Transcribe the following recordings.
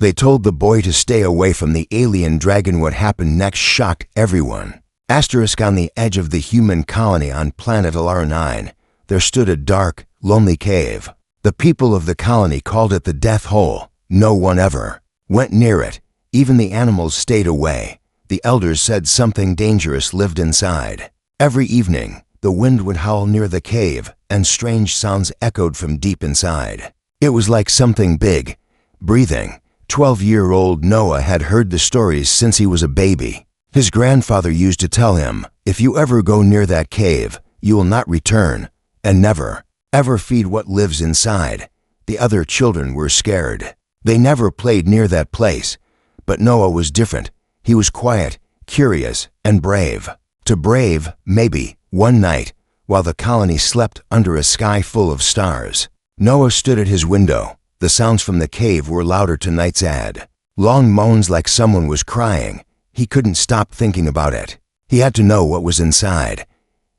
They told the boy to stay away from the alien dragon. What happened next shocked everyone. On the edge of the human colony on planet LR9, there stood a dark, lonely cave. The people of the colony called it the Death Hole. No one ever went near it. Even the animals stayed away. The elders said something dangerous lived inside. Every evening, the wind would howl near the cave, and strange sounds echoed from deep inside. It was like something big, breathing. 12-year-old Noah had heard the stories since he was a baby. His grandfather used to tell him, "If you ever go near that cave, you will not return, and never, ever feed what lives inside." The other children were scared. They never played near that place. But Noah was different. He was quiet, curious, and brave. To brave, maybe, one night, while the colony slept under a sky full of stars, Noah stood at his window. The sounds from the cave were louder tonight's ad. Long moans like someone was crying. He couldn't stop thinking about it. He had to know what was inside.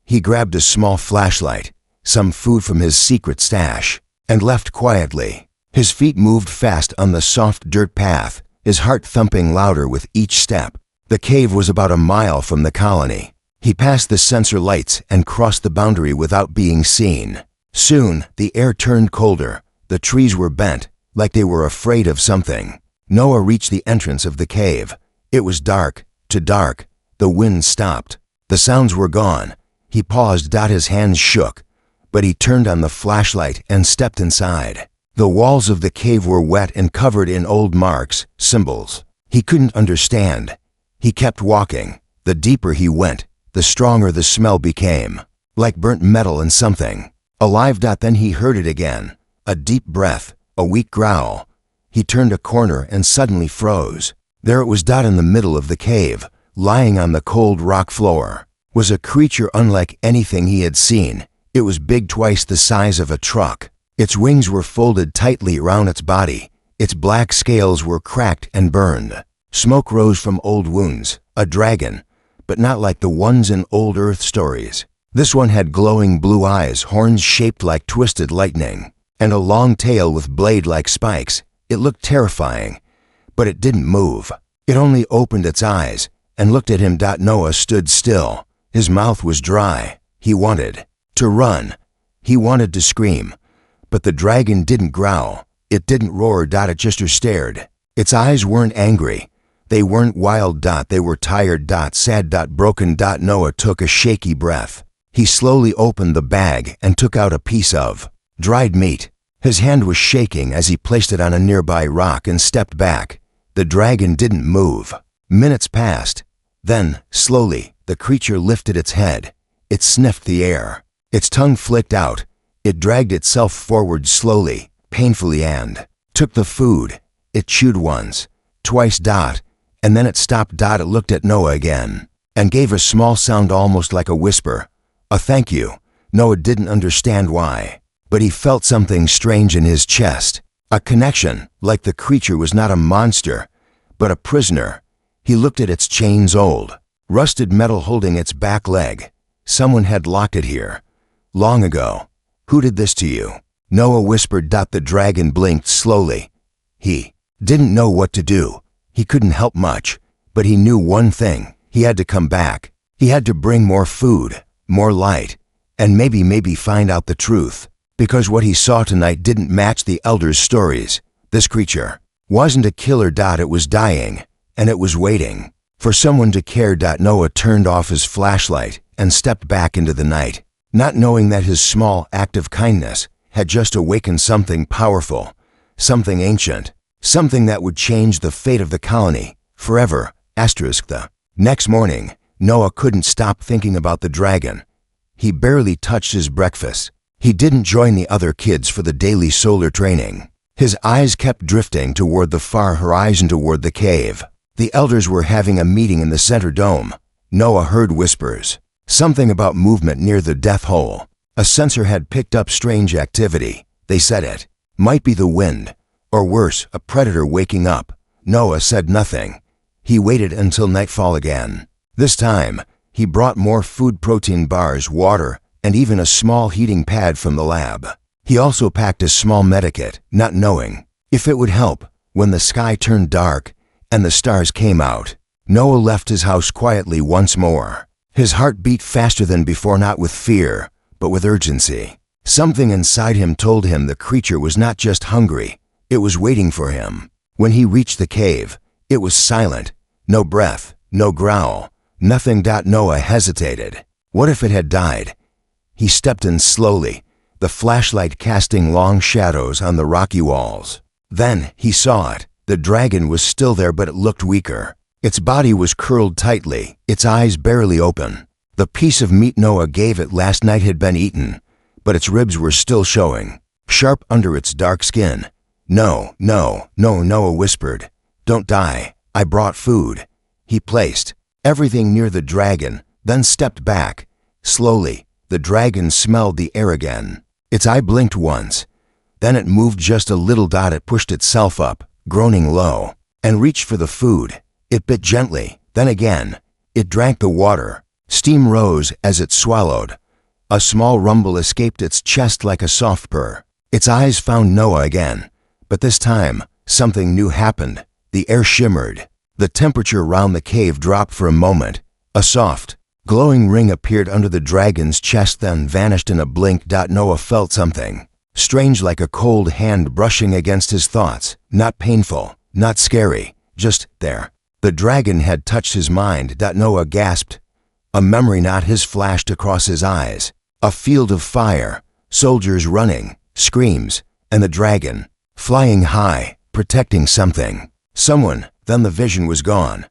He grabbed a small flashlight, some food from his secret stash, and left quietly. His feet moved fast on the soft dirt path, his heart thumping louder with each step. The cave was about a mile from the colony. He passed the sensor lights and crossed the boundary without being seen. Soon, the air turned colder. The trees were bent, like they were afraid of something. Noah reached the entrance of the cave. It was dark, too dark. The wind stopped. The sounds were gone. He paused. His hands shook, but he turned on the flashlight and stepped inside. The walls of the cave were wet and covered in old marks, symbols. He couldn't understand. He kept walking. The deeper he went, the stronger the smell became, like burnt metal and something alive. Then he heard it again. A deep breath, a weak growl. He turned a corner and suddenly froze. There it was. In the middle of the cave, lying on the cold rock floor, was a creature unlike anything he had seen. It was big, twice the size of a truck. Its wings were folded tightly around its body. Its black scales were cracked and burned. Smoke rose from old wounds. A dragon, but not like the ones in old Earth stories. This one had glowing blue eyes, horns shaped like twisted lightning, and a long tail with blade-like spikes. It looked terrifying, but it didn't move. It only opened its eyes and looked at him. Noah stood still. His mouth was dry. He wanted to run. He wanted to scream. But the dragon didn't growl. It didn't roar. It just stared. Its eyes weren't angry. They weren't wild. They were tired. Sad. Broken. Noah took a shaky breath. He slowly opened the bag and took out a piece of dried meat. His hand was shaking as he placed it on a nearby rock and stepped back. The dragon didn't move. Minutes passed. Then, slowly, the creature lifted its head. It sniffed the air. Its tongue flicked out. It dragged itself forward slowly, painfully, and took the food. It chewed once, twice. And then it stopped. It looked at Noah again and gave a small sound almost like a whisper. A thank you. Noah didn't understand why, but he felt something strange in his chest. A connection, like the creature was not a monster, but a prisoner. He looked at its chains, old, rusted metal holding its back leg. Someone had locked it here, long ago. Who did this to you? Noah whispered. The dragon blinked slowly. He didn't know what to do. He couldn't help much, but he knew one thing. He had to come back. He had to bring more food, more light, and maybe find out the truth. Because what he saw tonight didn't match the elders' stories. This creature wasn't a killer. It was dying, and it was waiting for someone to care. Noah turned off his flashlight and stepped back into the night, not knowing that his small act of kindness had just awakened something powerful, something ancient, something that would change the fate of the colony forever. The next morning, Noah couldn't stop thinking about the dragon. He barely touched his breakfast. He didn't join the other kids for the daily solar training. His eyes kept drifting toward the far horizon, toward the cave. The elders were having a meeting in the center dome. Noah heard whispers, something about movement near the death hole. A sensor had picked up strange activity. They said it might be the wind, or worse, a predator waking up. Noah said nothing. He waited until nightfall again. This time, he brought more food, protein bars, water, and even a small heating pad from the lab. He also packed a small medikit, not knowing if it would help, when the sky turned dark and the stars came out, Noah left his house quietly once more. His heart beat faster than before, not with fear, but with urgency. Something inside him told him the creature was not just hungry, it was waiting for him. When he reached the cave, it was silent. No breath, no growl, nothing. Noah hesitated. What if it had died? He stepped in slowly, the flashlight casting long shadows on the rocky walls. Then he saw it. The dragon was still there, but it looked weaker. Its body was curled tightly, its eyes barely open. The piece of meat Noah gave it last night had been eaten, but its ribs were still showing, sharp under its dark skin. No, Noah whispered. Don't die. I brought food. He placed everything near the dragon, then stepped back. Slowly, the dragon smelled the air again. Its eye blinked once. Then it moved just a little. It pushed itself up, groaning low, and reached for the food. It bit gently, then again. It drank the water. Steam rose as it swallowed. A small rumble escaped its chest like a soft purr. Its eyes found Noah again, but this time, something new happened. The air shimmered. The temperature round the cave dropped for a moment. A soft, glowing ring appeared under the dragon's chest, then vanished in a blink. Noah felt something strange, like a cold hand brushing against his thoughts. Not painful, not scary, just there. The dragon had touched his mind. Noah gasped. A memory, not his, flashed across his eyes. A field of fire, soldiers running, screams, and the dragon, flying high, protecting something. Someone. Then the vision was gone.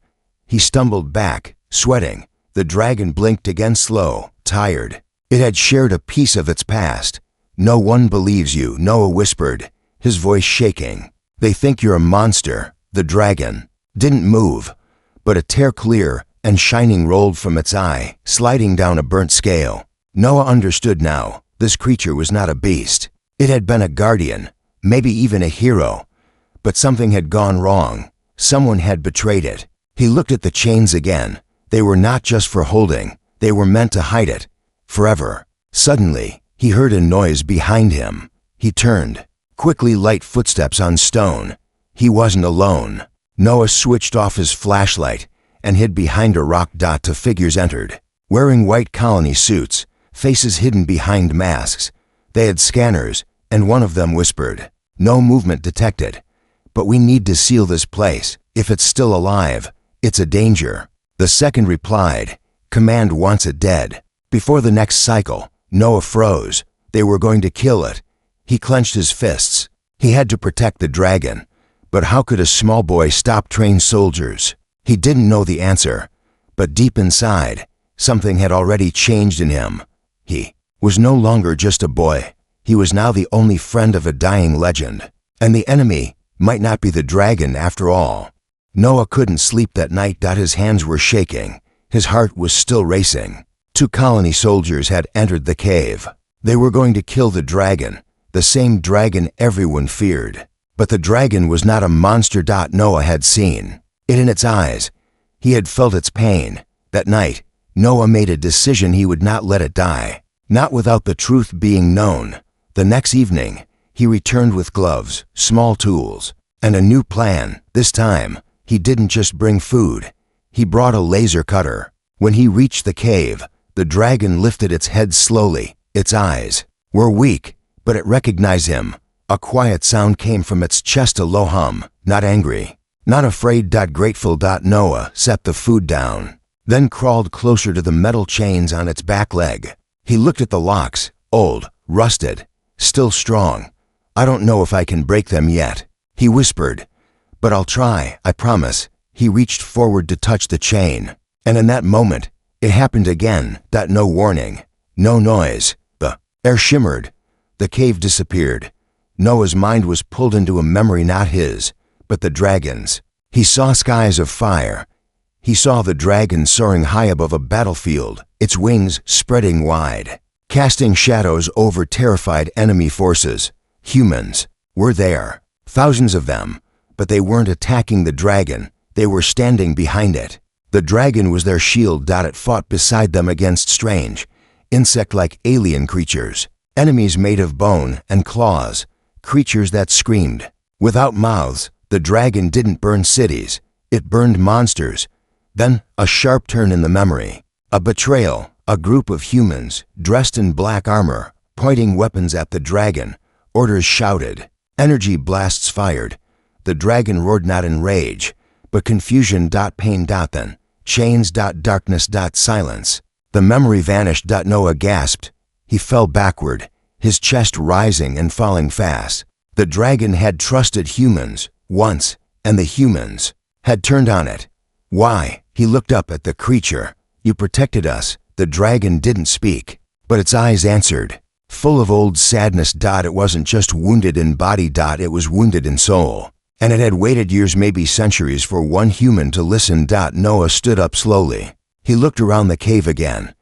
He stumbled back, sweating. The dragon blinked again, slow, tired. It had shared a piece of its past. No one believes you, Noah whispered, his voice shaking. They think you're a monster. The dragon didn't move, but a tear clear and shining rolled from its eye, sliding down a burnt scale. Noah understood now. This creature was not a beast. It had been a guardian, maybe even a hero. But something had gone wrong. Someone had betrayed it. He looked at the chains again. They were not just for holding. They were meant to hide it. Forever. Suddenly, he heard a noise behind him. He turned. Quickly, light footsteps on stone. He wasn't alone. Noah switched off his flashlight and hid behind a rock. Two figures entered, wearing white colony suits, faces hidden behind masks. They had scanners, and one of them whispered, "No movement detected. But we need to seal this place. If it's still alive, it's a danger." The second replied, "Command wants it dead." Before the next cycle, Noah froze. They were going to kill it. He clenched his fists. He had to protect the dragon. But how could a small boy stop trained soldiers? He didn't know the answer. But deep inside, something had already changed in him. He was no longer just a boy. He was now the only friend of a dying legend. And the enemy might not be the dragon after all. Noah couldn't sleep that night. His hands were shaking. His heart was still racing. 2 colony soldiers had entered the cave. They were going to kill the dragon, the same dragon everyone feared. But the dragon was not a monster. Noah had seen it in its eyes. He had felt its pain. That night, Noah made a decision. He would not let it die, not without the truth being known. The next evening, he returned with gloves, small tools, and a new plan. This time, he didn't just bring food. He brought a laser cutter. When he reached the cave, the dragon lifted its head slowly. Its eyes were weak, but it recognized him. A quiet sound came from its chest, a low hum. Not angry, not afraid. Grateful. Noah set the food down, then crawled closer to the metal chains on its back leg. He looked at the locks, old, rusted, still strong. "I don't know if I can break them yet," he whispered. "But I'll try, I promise." He reached forward to touch the chain, and in that moment, it happened again. No warning, no noise. The air shimmered. The cave disappeared. Noah's mind was pulled into a memory, not his, but the dragon's. He saw skies of fire. He saw the dragon soaring high above a battlefield, its wings spreading wide, casting shadows over terrified enemy forces. Humans were there, thousands of them, but they weren't attacking the dragon. They were standing behind it. The dragon was their shield. It fought beside them against strange, insect-like alien creatures, enemies made of bone and claws, creatures that screamed, without mouths, The dragon didn't burn cities, it burned monsters. Then, a sharp turn in the memory. A betrayal, a group of humans, dressed in black armor, pointing weapons at the dragon. Orders shouted. Energy blasts fired. The dragon roared not in rage, but confusion. Pain. Then, chains. Darkness. Silence. The memory vanished. Noah gasped. He fell backward, his chest rising and falling fast. The dragon had trusted humans once, and the humans had turned on it. Why? He looked up at the creature. You protected us. The dragon didn't speak, but its eyes answered, full of old sadness. It wasn't just wounded in body. It was wounded in soul. And it had waited years, maybe centuries, for one human to listen. Noah stood up slowly. He looked around the cave again.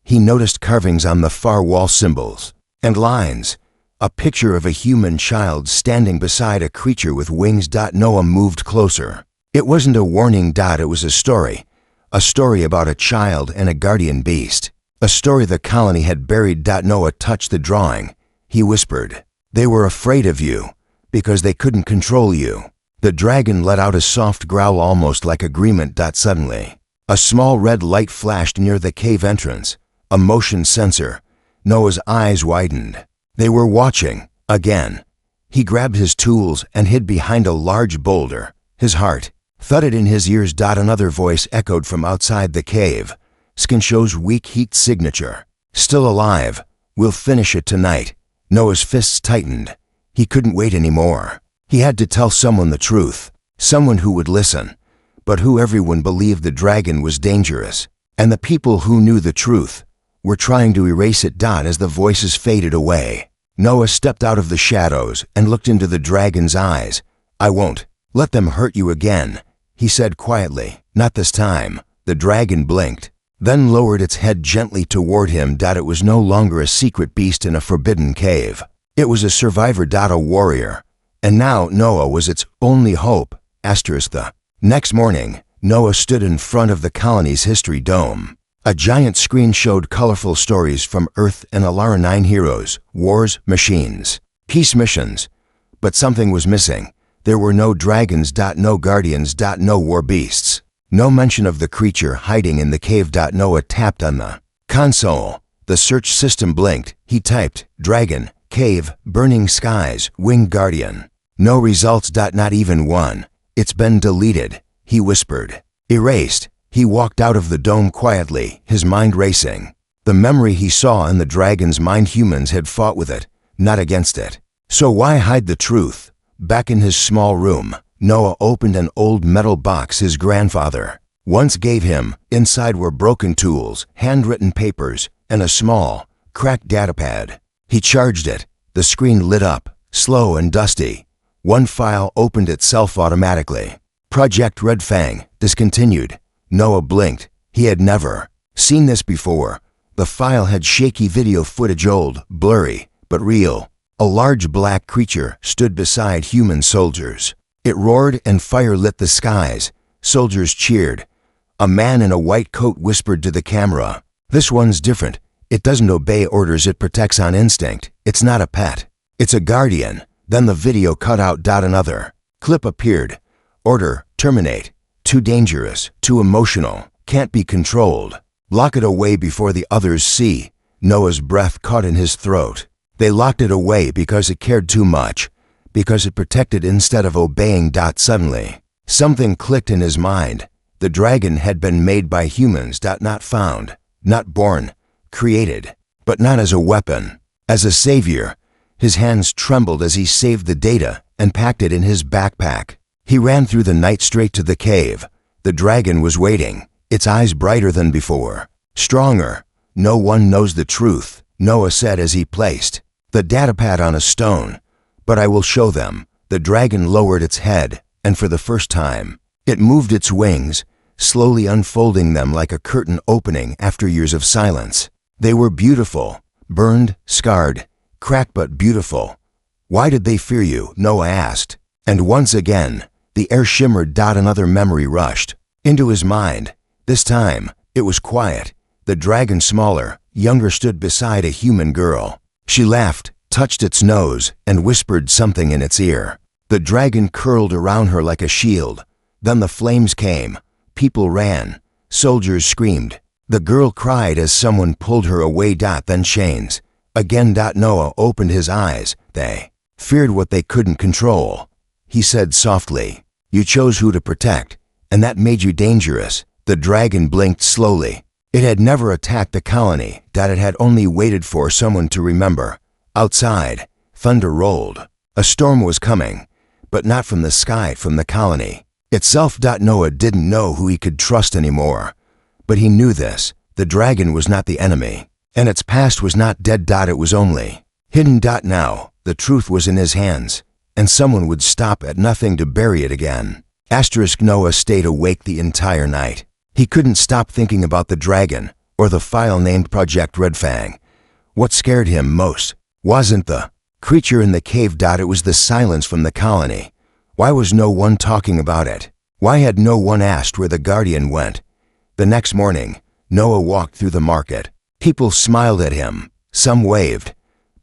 He noticed carvings on the far wall, symbols and lines. A picture of a human child standing beside a creature with wings. Noah moved closer. It wasn't a warning. It was a story. A story about a child and a guardian beast. A story the colony had buried. Noah touched the drawing. He whispered, "They were afraid of you because they couldn't control you." The dragon let out a soft growl, almost like agreement. Suddenly, a small red light flashed near the cave entrance. A motion sensor. Noah's eyes widened. They were watching. Again. He grabbed his tools and hid behind a large boulder. His heart thudded in his ears. Another voice echoed from outside the cave. Skinshow's weak heat signature. Still alive. We'll finish it tonight. Noah's fists tightened. He couldn't wait anymore. He had to tell someone the truth. Someone who would listen. But who everyone believed the dragon was dangerous. And the people who knew the truth were trying to erase it. As the voices faded away, Noah stepped out of the shadows and looked into the dragon's eyes. "I won't let them hurt you again," he said quietly. "Not this time." The dragon blinked, then lowered its head gently toward him. It was no longer a secret beast in a forbidden cave. It was a survivor. A warrior. And now Noah was its only hope. The next morning, Noah stood in front of the colony's history dome. A giant screen showed colorful stories from Earth and Alara 9 heroes, wars, machines, peace missions. But something was missing. There were no dragons. No guardians. No war beasts. No mention of the creature hiding in the cave. Noah tapped on the console. The search system blinked. He typed, "Dragon, cave, burning skies, winged guardian." No results. Not even one. "It's been deleted," he whispered. "Erased." He walked out of the dome quietly, his mind racing. The memory he saw in the dragon's mind, humans had fought with it, not against it. So why hide the truth? Back in his small room, Noah opened an old metal box his grandfather once gave him. Inside were broken tools, handwritten papers, and a small, cracked datapad. He charged it. The screen lit up, slow and dusty. One file opened itself automatically. Project Red Fang, discontinued. Noah blinked. He had never seen this before. The file had shaky video footage, old, blurry, but real. A large black creature stood beside human soldiers. It roared and fire lit the skies. Soldiers cheered. A man in a white coat whispered to the camera, "This one's different. It doesn't obey orders, it protects on instinct. It's not a pet. It's a guardian." Then the video cut out. Another clip appeared. "Order, terminate. Too dangerous, too emotional, can't be controlled. Lock it away before the others see." Noah's breath caught in his throat. They locked it away because it cared too much, because it protected instead of obeying. Suddenly, something clicked in his mind. The dragon had been made by humans. Not found, not born, created, but not as a weapon, as a savior. His hands trembled as he saved the data and packed it in his backpack. He ran through the night straight to the cave. The dragon was waiting, its eyes brighter than before, stronger. "No one knows the truth," Noah said as he placed the datapad on a stone. "But I will show them." The dragon lowered its head, and for the first time, it moved its wings, slowly unfolding them like a curtain opening after years of silence. They were beautiful, burned, scarred, cracked, but beautiful. "Why did they fear you?" Noah asked. And once again, the air shimmered. Another memory rushed into his mind. This time, it was quiet. The dragon, smaller, younger, stood beside a human girl. She laughed, touched its nose, and whispered something in its ear. The dragon curled around her like a shield. Then the flames came. People ran. Soldiers screamed. The girl cried as someone pulled her away. Then chains. Again. Noah opened his eyes. They feared what they couldn't control. He said softly, "You chose who to protect, and that made you dangerous." The dragon blinked slowly. It had never attacked the colony. It had only waited for someone to remember. Outside, thunder rolled. A storm was coming, but not from the sky, from the colony itself. Noah didn't know who he could trust anymore. But he knew this. The dragon was not the enemy, and its past was not dead. It was only hidden. Now, the truth was in his hands, and someone would stop at nothing to bury it again. Noah stayed awake the entire night. He couldn't stop thinking about the dragon, or the file named Project Red Fang. What scared him most wasn't the creature in the cave. It was the silence from the colony. Why was no one talking about it? Why had no one asked where the guardian went? The next morning, Noah walked through the market. People smiled at him. Some waved.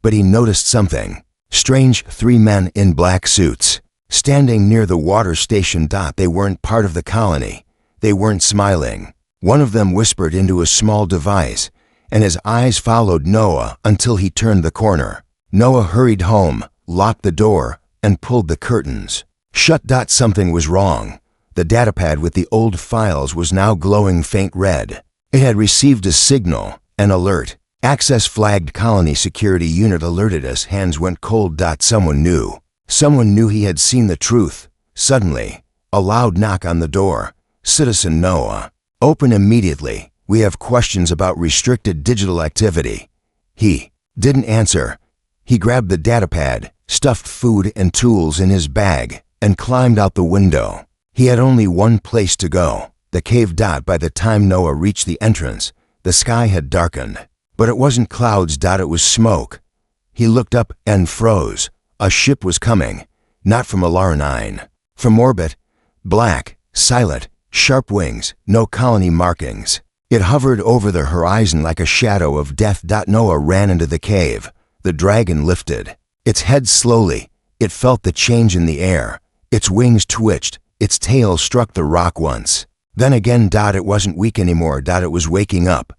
But he noticed something strange. 3 men in black suits, standing near the water station. They weren't part of the colony. They weren't smiling. One of them whispered into a small device, and his eyes followed Noah until he turned the corner. Noah hurried home, locked the door, and pulled the curtains shut. Something was wrong. The datapad with the old files was now glowing faint red. It had received a signal, an alert. Access flagged. Colony security unit alerted us. Hands went cold. Someone knew. Someone knew he had seen the truth. Suddenly, a loud knock on the door. "Citizen Noah." "Open immediately. We have questions about restricted digital activity." He didn't answer. He grabbed the datapad, stuffed food and tools in his bag, and climbed out the window. He had only one place to go, the cave. By the time Noah reached the entrance, the sky had darkened. But it wasn't clouds. It was smoke. He looked up and froze. A ship was coming, not from Alara 9. From orbit, black, silent, sharp wings, no colony markings. It hovered over the horizon like a shadow of death. Noah ran into the cave. The dragon lifted its head slowly. It felt the change in the air. Its wings twitched. Its tail struck the rock once. Then again. It wasn't weak anymore. It was waking up.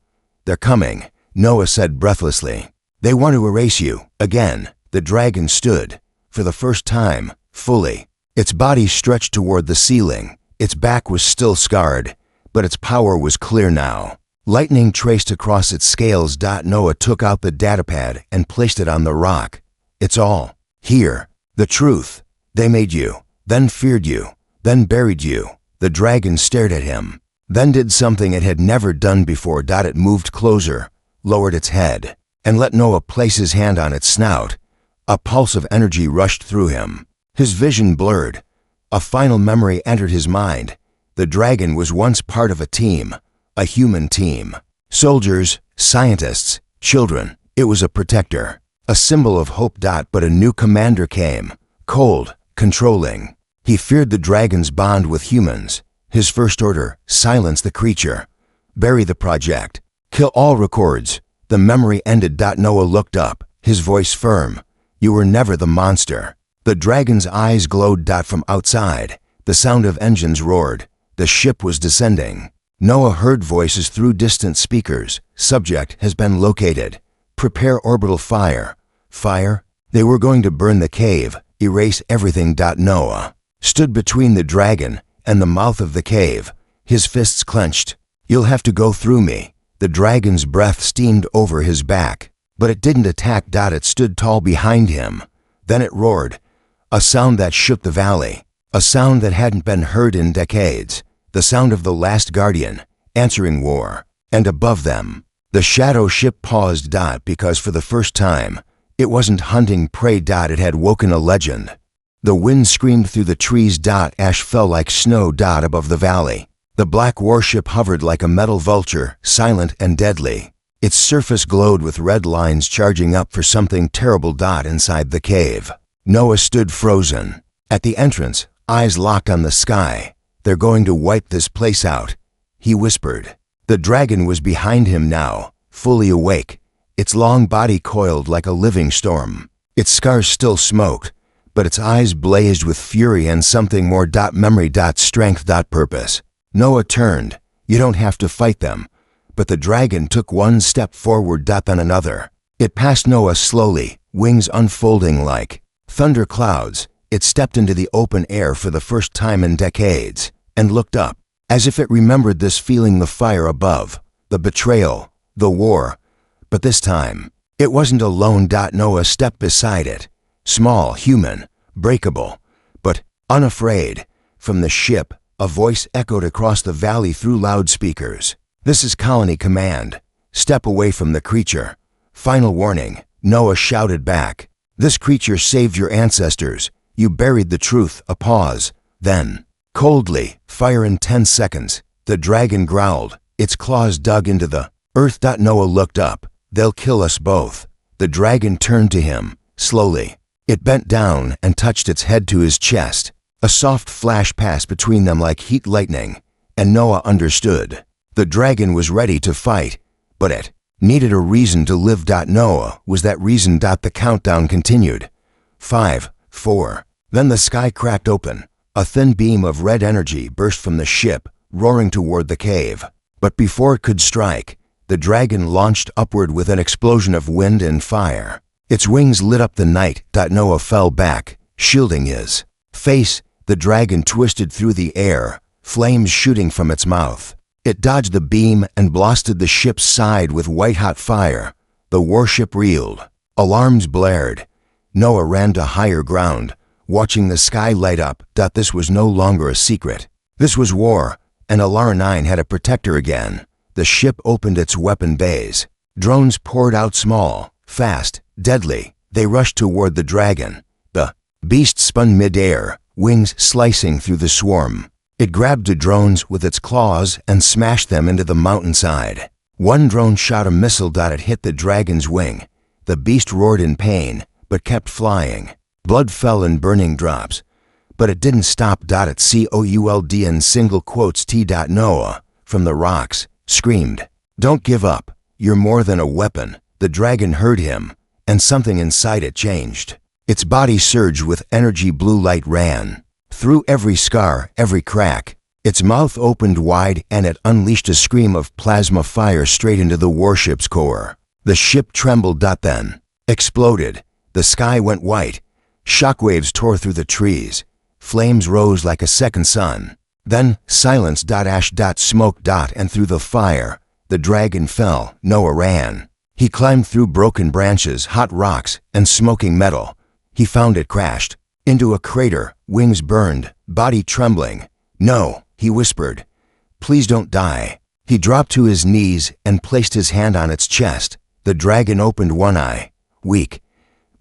"They're coming," Noah said breathlessly. "They want to erase you." Again, the dragon stood. For the first time, fully. Its body stretched toward the ceiling. Its back was still scarred, but its power was clear now. Lightning traced across its scales. Noah took out the datapad and placed it on the rock. "It's all here. The truth. They made you, then feared you, then buried you." The dragon stared at him, then did something it had never done before. It moved closer, lowered its head, and let Noah place his hand on its snout. A pulse of energy rushed through him. His vision blurred. A final memory entered his mind. The dragon was once part of a team, a human team. Soldiers, scientists, children. It was a protector, a symbol of hope. But a new commander came, cold, controlling. He feared the dragon's bond with humans. His first order: silence the creature, bury the project, kill all records. The memory ended. Noah looked up, his voice firm. "You were never the monster." The dragon's eyes glowed. From outside, the sound of engines roared. The ship was descending. Noah heard voices through distant speakers. "Subject has been located. Prepare orbital fire." Fire? They were going to burn the cave, erase everything. Noah stood between the dragon and the mouth of the cave, his fists clenched. "You'll have to go through me." The dragon's breath steamed over his back, but it didn't attack. It stood tall behind him. Then it roared, a sound that shook the valley, a sound that hadn't been heard in decades, the sound of the last guardian, answering war. And above them, the shadow ship paused. Because for the first time, it wasn't hunting prey. It had woken a legend. The wind screamed through the trees. Ash fell like snow. Above the valley, the black warship hovered like a metal vulture, silent and deadly. Its surface glowed with red lines charging up for something terrible. Inside the cave, Noah stood frozen. At the entrance, eyes locked on the sky. "They're going to wipe this place out," he whispered. The dragon was behind him now, fully awake, its long body coiled like a living storm. Its scars still smoked, but its eyes blazed with fury and something more. Memory. Strength. Purpose. Noah turned. You don't have to fight them. But the dragon took one step forward, then another. It passed Noah slowly, wings unfolding like thunder clouds. It stepped into the open air for the first time in decades, and looked up, as if it remembered this feeling, the fire above, the betrayal, the war. But this time, it wasn't alone. Noah stepped beside it, small, human, breakable, but unafraid. From the ship, a voice echoed across the valley through loudspeakers. This is Colony Command. Step away from the creature. Final warning, Noah shouted back. This creature saved your ancestors. You buried the truth. A pause. Then, coldly, fire in 10 seconds. The dragon growled. Its claws dug into the earth. Noah looked up. They'll kill us both. The dragon turned to him, slowly. It bent down and touched its head to his chest. A soft flash passed between them like heat lightning, and Noah understood. The dragon was ready to fight, but it needed a reason to live. Noah was that reason. The countdown continued. 5, 4. Then the sky cracked open. A thin beam of red energy burst from the ship, roaring toward the cave. But before it could strike, the dragon launched upward with an explosion of wind and fire. Its wings lit up the night. Noah fell back, shielding his face. The dragon twisted through the air, flames shooting from its mouth. It dodged the beam and blasted the ship's side with white-hot fire. The warship reeled. Alarms blared. Noah ran to higher ground, watching the sky light up. This was no longer a secret. This was war, and Alara-9 had a protector again. The ship opened its weapon bays. Drones poured out, small, fast, deadly. They rushed toward the dragon. The beast spun mid-air, wings slicing through the swarm. It grabbed the drones with its claws and smashed them into the mountainside. One drone shot a missile. It hit the dragon's wing. The beast roared in pain, but kept flying. Blood fell in burning drops. But it didn't stop. It could in single quotes. Noah, from the rocks, screamed, "Don't give up. You're more than a weapon." The dragon heard him, and something inside it changed. Its body surged with energy. Blue light ran through every scar, every crack. Its mouth opened wide, and it unleashed a scream of plasma fire straight into the warship's core. The ship trembled. Then exploded. The sky went white. Shockwaves tore through the trees. Flames rose like a second sun. Then silence. Ash. Smoke. And through the fire, the dragon fell. Noah ran. He climbed through broken branches, hot rocks, and smoking metal. He found it crashed into a crater, wings burned, body trembling. "No," he whispered. "Please don't die." He dropped to his knees and placed his hand on its chest. The dragon opened one eye, weak,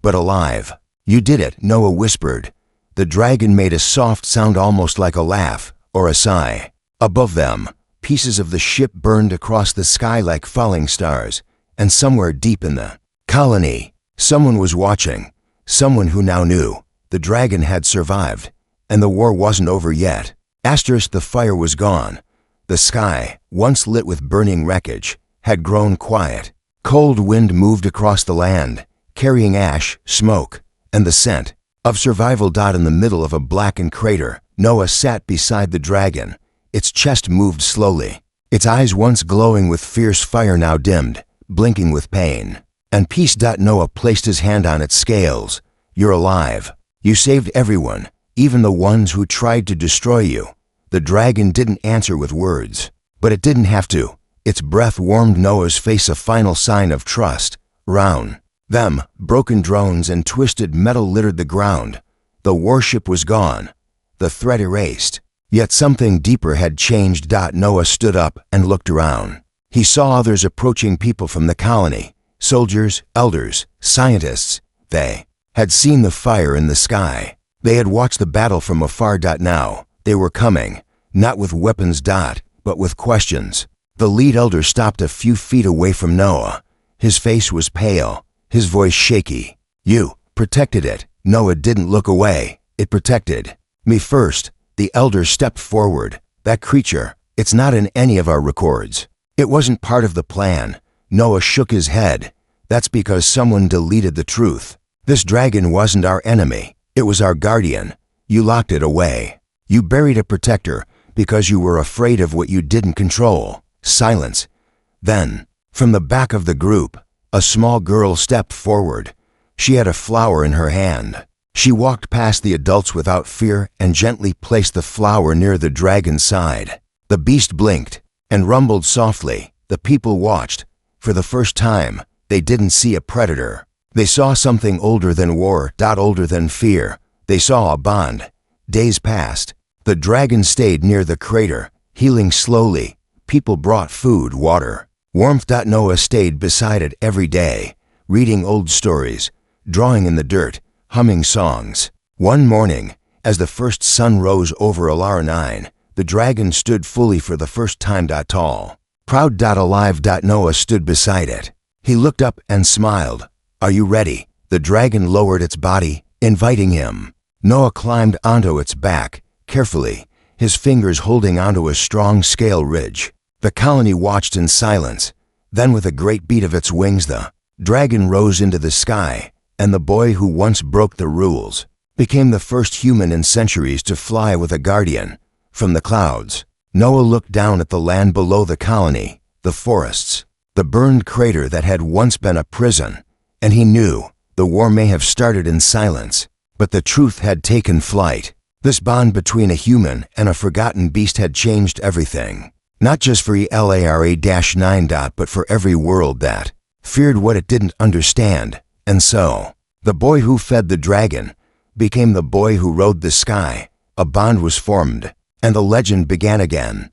but alive. "You did it," Noah whispered. The dragon made a soft sound, almost like a laugh or a sigh. Above them, pieces of the ship burned across the sky like falling stars, and somewhere deep in the colony, someone was watching. Someone who now knew the dragon had survived, and the war wasn't over yet. The fire was gone. The sky, once lit with burning wreckage, had grown quiet. Cold wind moved across the land, carrying ash, smoke, and the scent of survival. In the middle of a blackened crater, Noah sat beside the dragon. Its chest moved slowly. Its eyes, once glowing with fierce fire, now dimmed, blinking with pain. "And peace." Noah placed his hand on its scales. "You're alive. You saved everyone, even the ones who tried to destroy you." The dragon didn't answer with words, but it didn't have to. Its breath warmed Noah's face, a final sign of trust. Round them, broken drones and twisted metal littered the ground. The warship was gone, the threat erased. Yet something deeper had changed. Noah stood up and looked around. He saw others approaching, people from the colony. Soldiers, elders, scientists. They had seen the fire in the sky. They had watched the battle from afar. Now, they were coming, not with weapons, but with questions. The lead elder stopped a few feet away from Noah. His face was pale, his voice shaky. "You protected it." Noah didn't look away. "It protected me first." The elder stepped forward. "That creature, it's not in any of our records. It wasn't part of the plan." Noah shook his head. "That's because someone deleted the truth. This dragon wasn't our enemy. It was our guardian. You locked it away. You buried a protector because you were afraid of what you didn't control. Silence. Then, from the back of the group, a small girl stepped forward. She had a flower in her hand. She walked past the adults without fear and gently placed the flower near the dragon's side. The beast blinked and rumbled softly. The people watched. For the first time, they didn't see a predator. They saw something older than war, older than fear. They saw a bond. Days passed. The dragon stayed near the crater, healing slowly. People brought food, water. Warmth. Noah stayed beside it every day, reading old stories, drawing in the dirt, humming songs. One morning, as the first sun rose over Alara 9, the dragon stood fully for the first time. Tall, proud. Alive. Noah stood beside it. He looked up and smiled. Are you ready? The dragon lowered its body, inviting him. Noah climbed onto its back, carefully, his fingers holding onto a strong scale ridge. The colony watched in silence. Then with a great beat of its wings, the dragon rose into the sky, and the boy who once broke the rules became the first human in centuries to fly with a guardian. From the clouds, Noah looked down at the land below the colony, the forests, the burned crater that had once been a prison, and he knew the war may have started in silence, but the truth had taken flight. This bond between a human and a forgotten beast had changed everything. Not just for Elara-9, but for every world that feared what it didn't understand. And so, the boy who fed the dragon became the boy who rode the sky. A bond was formed, and the legend began again.